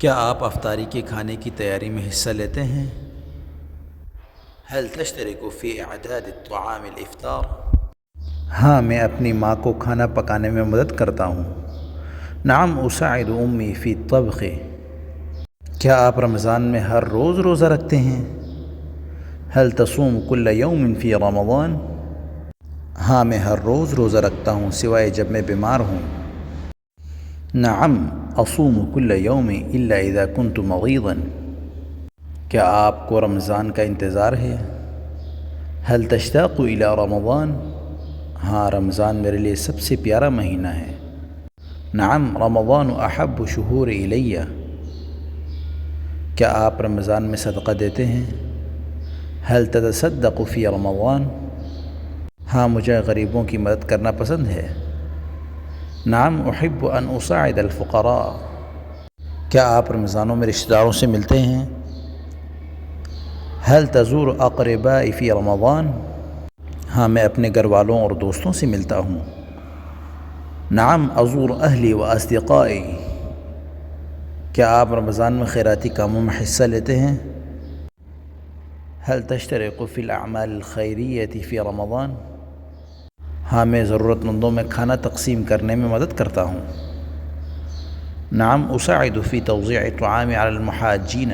کیا آپ افطاری کے کھانے کی تیاری میں حصہ لیتے ہیں؟ هل تشترك في اعداد الطعام الافطار؟ ہاں، میں اپنی ماں کو کھانا پکانے میں مدد کرتا ہوں۔ نعم اساعد امی فی الطبخ۔ کیا آپ رمضان میں ہر روز روزہ رکھتے ہیں؟ هل تصوم كل يوم في رمضان؟ ہاں، میں ہر روز روزہ رکھتا ہوں سوائے جب میں بیمار ہوں۔ نعم اصوم كل يوم الا اذا كنت مريضا۔ کیا آپ کو رمضان کا انتظار ہے؟ هل تشتاق الى رمضان؟ ہاں، رمضان میرے لیے سب سے پیارا مہینہ ہے۔ نعم رمضان احب شہور الی۔ کیا آپ رمضان میں صدقہ دیتے ہیں؟ هل تتصدق فی رمضان؟ ہاں، مجھے غریبوں کی مدد کرنا پسند ہے۔ نعم احب ان اساعد الفقراء۔ کیا آپ رمضانوں میں رشتہ داروں سے ملتے ہیں؟ هل تزور اقربائی فی رمضان؟ ہاں، میں اپنے گھر والوں اور دوستوں سے ملتا ہوں۔ نعم ازور اہلی و اصدقائی۔ کیا آپ رمضان میں خیراتی کاموں میں حصہ لیتے ہیں؟ هل تشترك في الاعمال الخیریة فی رمضان؟ ہاں، میں ضرورت مندوں میں کھانا تقسیم کرنے میں مدد کرتا ہوں۔ نعم اساعد فی توزیع الطعام علی المحاجین۔